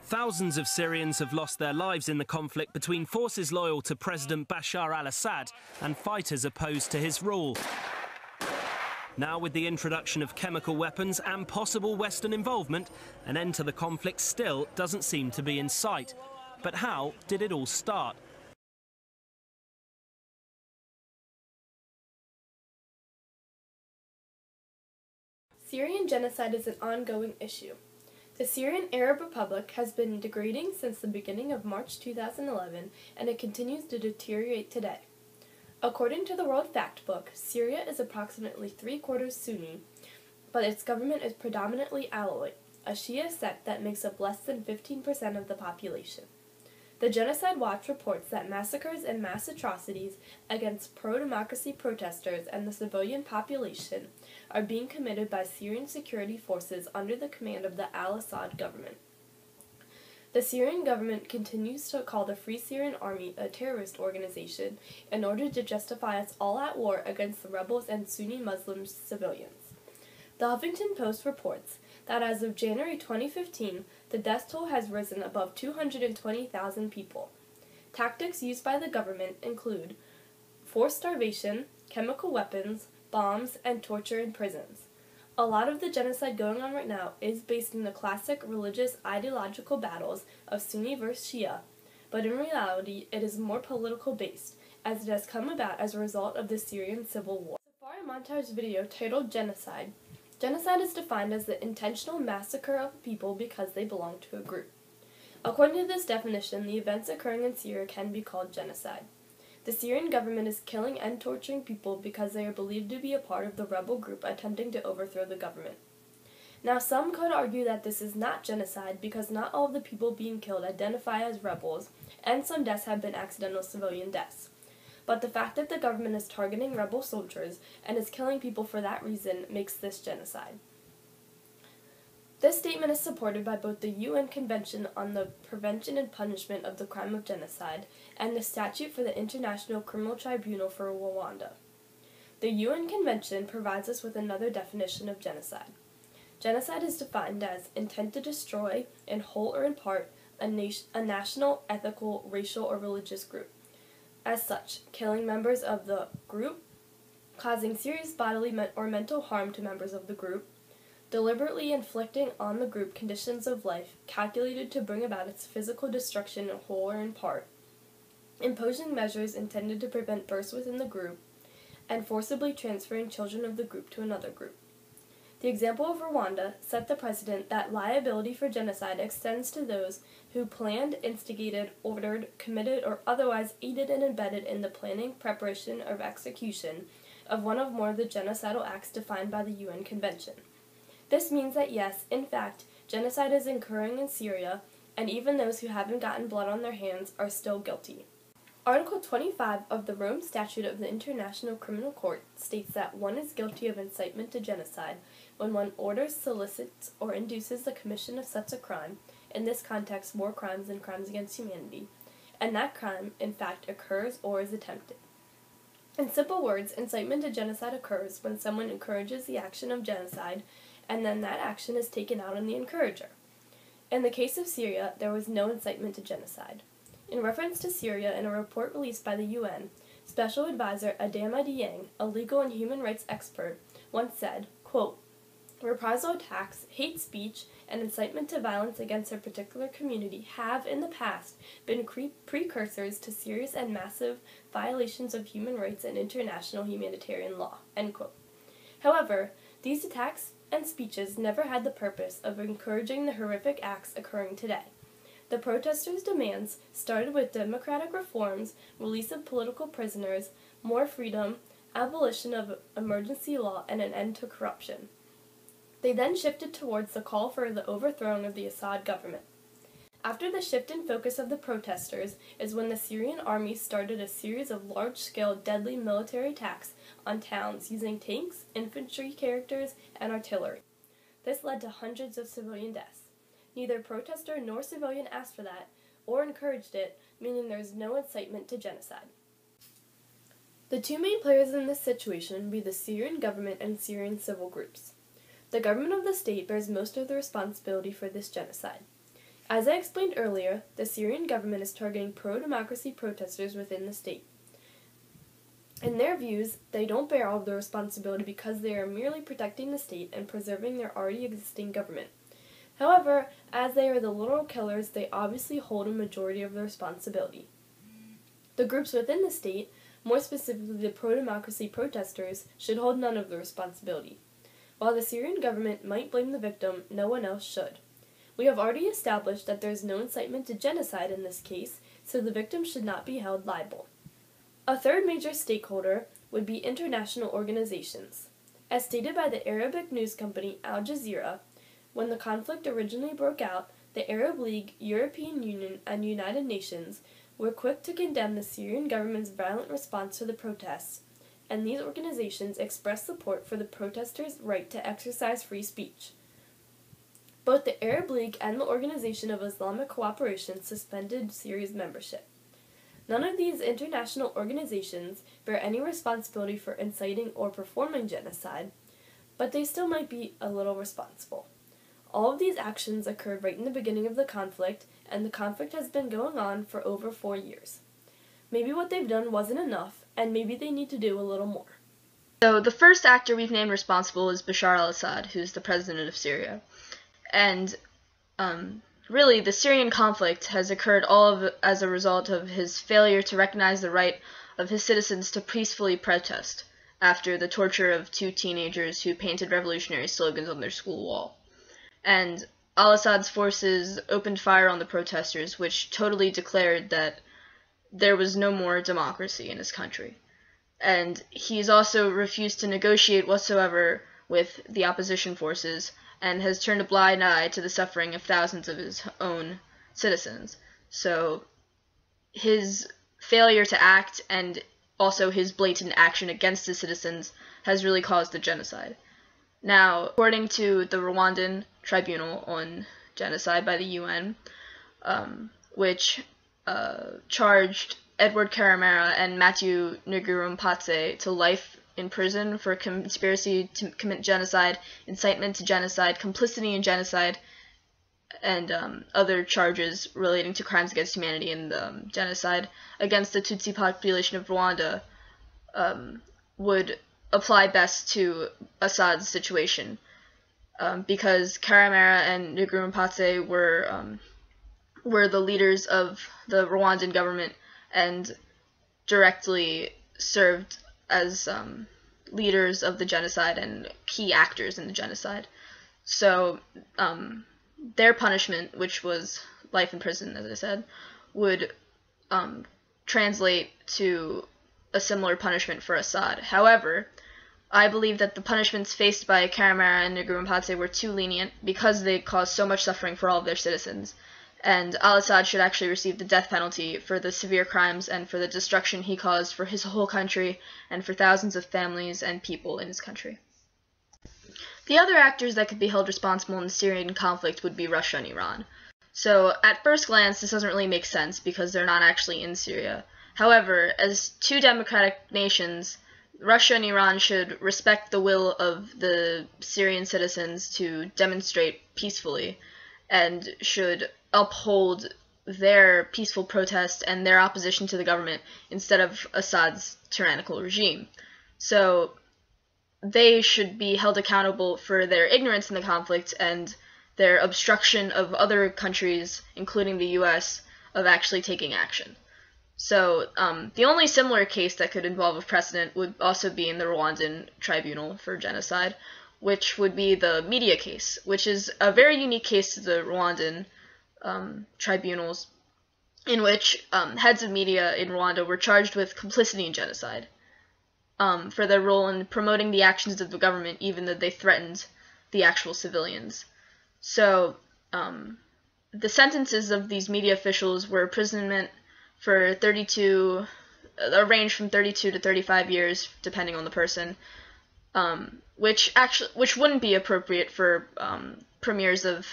Thousands of Syrians have lost their lives in the conflict between forces loyal to President Bashar al-Assad and fighters opposed to his rule. Now, with the introduction of chemical weapons and possible Western involvement, an end to the conflict still doesn't seem to be in sight. But how did it all start? Syrian genocide is an ongoing issue. The Syrian Arab Republic has been degrading since the beginning of March 2011, and it continues to deteriorate today. According to the World Factbook, Syria is approximately 3/4 Sunni, but its government is predominantly Alawite, a Shia sect that makes up less than 15% of the population. The Genocide Watch reports that massacres and mass atrocities against pro-democracy protesters and the civilian population are being committed by Syrian security forces under the command of the al-Assad government. The Syrian government continues to call the Free Syrian Army a terrorist organization in order to justify its all-out war against the rebels and Sunni Muslim civilians. The Huffington Post reports that as of January 2015, the death toll has risen above 220,000 people. Tactics used by the government include forced starvation, chemical weapons, bombs, and torture in prisons. A lot of the genocide going on right now is based in the classic religious ideological battles of Sunni versus Shia, but in reality it is more political based, as it has come about as a result of the Syrian civil war. Safari Montage's video titled Genocide. Genocide is defined as the intentional massacre of people because they belong to a group. According to this definition, the events occurring in Syria can be called genocide. The Syrian government is killing and torturing people because they are believed to be a part of the rebel group attempting to overthrow the government. Now, some could argue that this is not genocide because not all of the people being killed identify as rebels, and some deaths have been accidental civilian deaths. But the fact that the government is targeting rebel soldiers and is killing people for that reason makes this genocide. This statement is supported by both the UN Convention on the Prevention and Punishment of the Crime of Genocide and the Statute for the International Criminal Tribunal for Rwanda. The UN Convention provides us with another definition of genocide. Genocide is defined as intent to destroy, in whole or in part, a national, ethnical, racial, or religious group. As such, killing members of the group, causing serious bodily or mental harm to members of the group, deliberately inflicting on the group conditions of life calculated to bring about its physical destruction in whole or in part, imposing measures intended to prevent births within the group, and forcibly transferring children of the group to another group. The example of Rwanda set the precedent that liability for genocide extends to those who planned, instigated, ordered, committed, or otherwise aided and abetted in the planning, preparation, or execution of one or more of the genocidal acts defined by the UN Convention. This means that yes, in fact, genocide is occurring in Syria, and even those who haven't gotten blood on their hands are still guilty. Article 25 of the Rome Statute of the International Criminal Court states that one is guilty of incitement to genocide when one orders, solicits, or induces the commission of such a crime, in this context war crimes and crimes against humanity, and that crime, in fact, occurs or is attempted. In simple words, incitement to genocide occurs when someone encourages the action of genocide, and then that action is taken out on the encourager. In the case of Syria, there was no incitement to genocide. In reference to Syria, in a report released by the UN, Special Advisor Adama Dieng, a legal and human rights expert, once said, quote, "Reprisal attacks, hate speech, and incitement to violence against a particular community have, in the past, been precursors to serious and massive violations of human rights and international humanitarian law." End quote. However, these attacks and speeches never had the purpose of encouraging the horrific acts occurring today. The protesters' demands started with democratic reforms, release of political prisoners, more freedom, abolition of emergency law, and an end to corruption. They then shifted towards the call for the overthrowing of the Assad government. After the shift in focus of the protesters is when the Syrian army started a series of large-scale deadly military attacks on towns using tanks, infantry characters, and artillery. This led to hundreds of civilian deaths. Neither protester nor civilian asked for that, or encouraged it, meaning there is no incitement to genocide. The two main players in this situation would be the Syrian government and Syrian civil groups. The government of the state bears most of the responsibility for this genocide. As I explained earlier, the Syrian government is targeting pro-democracy protesters within the state. In their views, they don't bear all of the responsibility because they are merely protecting the state and preserving their already existing government. However, as they are the literal killers, they obviously hold a majority of the responsibility. The groups within the state, more specifically the pro-democracy protesters, should hold none of the responsibility. While the Syrian government might blame the victim, no one else should. We have already established that there is no incitement to genocide in this case, so the victim should not be held liable. A third major stakeholder would be international organizations. As stated by the Arabic news company Al Jazeera, when the conflict originally broke out, the Arab League, European Union, and United Nations were quick to condemn the Syrian government's violent response to the protests, and these organizations expressed support for the protesters' right to exercise free speech. Both the Arab League and the Organization of Islamic Cooperation suspended Syria's membership. None of these international organizations bear any responsibility for inciting or performing genocide, but they still might be a little responsible. All of these actions occurred right in the beginning of the conflict, and the conflict has been going on for over 4 years. Maybe what they've done wasn't enough, and maybe they need to do a little more. So the first actor we've named responsible is Bashar al-Assad, who's the president of Syria. And really, the Syrian conflict has occurred as a result of his failure to recognize the right of his citizens to peacefully protest after the torture of 2 teenagers who painted revolutionary slogans on their school wall. And al-Assad's forces opened fire on the protesters, which totally declared that there was no more democracy in his country. And he's also refused to negotiate whatsoever with the opposition forces, and has turned a blind eye to the suffering of thousands of his own citizens. So his failure to act and also his blatant action against his citizens has really caused the genocide. Now, according to the Rwandan Tribunal on Genocide by the UN, which charged Edward Karamara and Matthew Ngurumpatse to life in prison for conspiracy to commit genocide, incitement to genocide, complicity in genocide, and other charges relating to crimes against humanity and genocide against the Tutsi population of Rwanda, would apply best to Assad's situation, because Karamara and Ngurumpatse were the leaders of the Rwandan government and directly served as leaders of the genocide and key actors in the genocide. So their punishment, which was life in prison, as I said, would translate to a similar punishment for Assad. However, I believe that the punishments faced by Karamara and Ngurumpatse were too lenient because they caused so much suffering for all of their citizens. And al-Assad should actually receive the death penalty for the severe crimes and for the destruction he caused for his whole country and for thousands of families and people in his country. The other actors that could be held responsible in the Syrian conflict would be Russia and Iran. So at first glance, this doesn't really make sense because they're not actually in Syria. However, as 2 democratic nations, Russia and Iran should respect the will of the Syrian citizens to demonstrate peacefully and should uphold their peaceful protest and their opposition to the government instead of Assad's tyrannical regime. So they should be held accountable for their ignorance in the conflict and their obstruction of other countries, including the US, of actually taking action. So the only similar case that could involve a precedent would also be in the Rwandan Tribunal for Genocide, which would be the media case, which is a very unique case to the Rwandan tribunals, in which heads of media in Rwanda were charged with complicity in genocide for their role in promoting the actions of the government, even though they threatened the actual civilians. So the sentences of these media officials were imprisonment for a range from 32 to 35 years, depending on the person, which wouldn't be appropriate for premiers of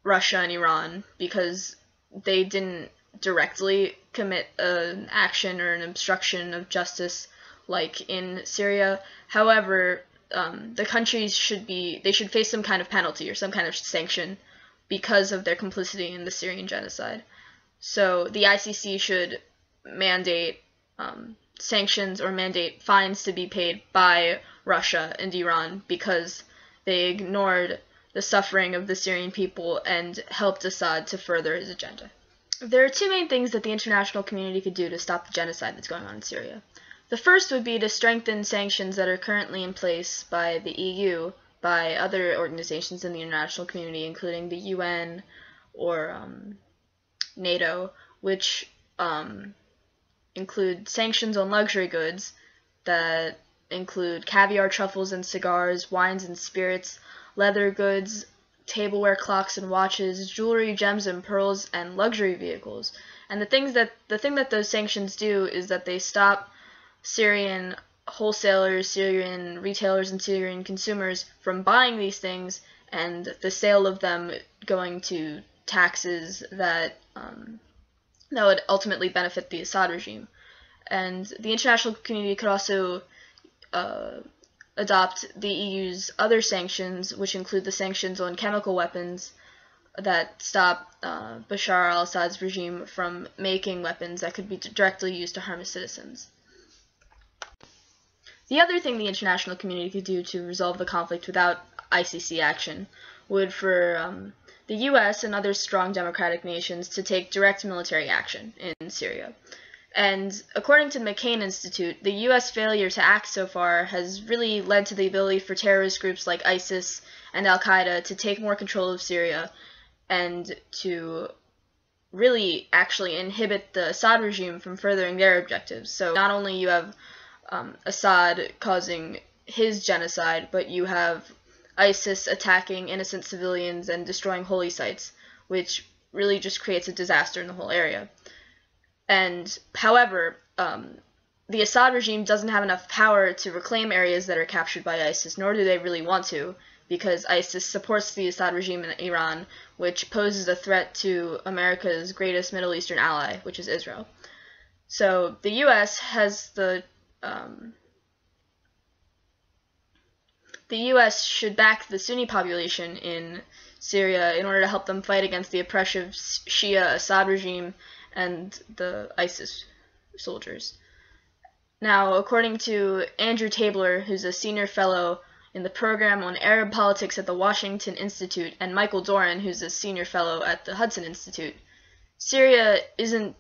Russia and Iran because they didn't directly commit an action or an obstruction of justice like in Syria. However, the countries should face some kind of penalty or some kind of sanction because of their complicity in the Syrian genocide. So the ICC should mandate sanctions or mandate fines to be paid by Russia and Iran because they ignored the suffering of the Syrian people and helped Assad to further his agenda. There are two main things that the international community could do to stop the genocide that's going on in Syria. The first would be to strengthen sanctions that are currently in place by the EU, by other organizations in the international community, including the UN or NATO, which include sanctions on luxury goods that include caviar, truffles, and cigars, wines and spirits, leather goods, tableware, clocks and watches, jewelry, gems and pearls, and luxury vehicles. And the thing that those sanctions do is that they stop Syrian wholesalers, Syrian retailers, and Syrian consumers from buying these things, and the sale of them going to taxes that would ultimately benefit the Assad regime. And the international community could also adopt the EU's other sanctions, which include the sanctions on chemical weapons that stop Bashar al-Assad's regime from making weapons that could be directly used to harm his citizens. The other thing the international community could do to resolve the conflict without ICC action would for the US and other strong democratic nations to take direct military action in Syria. And according to the McCain Institute, the U.S. failure to act so far has really led to the ability for terrorist groups like ISIS and al-Qaeda to take more control of Syria and to really actually inhibit the Assad regime from furthering their objectives. So not only you have Assad causing his genocide, but you have ISIS attacking innocent civilians and destroying holy sites, which really just creates a disaster in the whole area. And however, the Assad regime doesn't have enough power to reclaim areas that are captured by ISIS, nor do they really want to, because ISIS supports the Assad regime in Iran, which poses a threat to America's greatest Middle Eastern ally, which is Israel. So the U.S. has the U.S. should back the Sunni population in Syria in order to help them fight against the oppressive Shia Assad regime and the ISIS soldiers. Now, according to Andrew Tabler, who's a senior fellow in the program on Arab politics at the Washington Institute, and Michael Doran, who's a senior fellow at the Hudson Institute, Syria isn't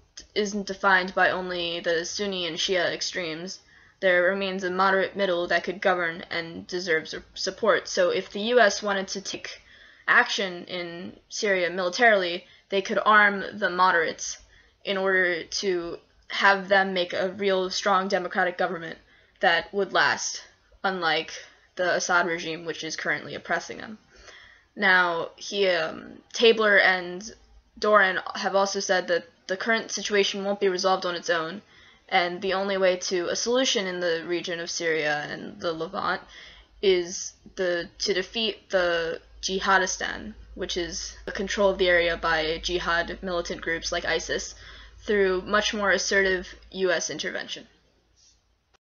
defined by only the Sunni and Shia extremes. There remains a moderate middle that could govern and deserves support. So if the U.S. wanted to take action in Syria militarily, they could arm the moderates in order to have them make a real strong democratic government that would last, unlike the Assad regime, which is currently oppressing them. Now, Tabler and Doran have also said that the current situation won't be resolved on its own, and the only way to a solution in the region of Syria and the Levant is to defeat the Jihadistan, which is the control of the area by jihad militant groups like ISIS, through much more assertive U.S. intervention.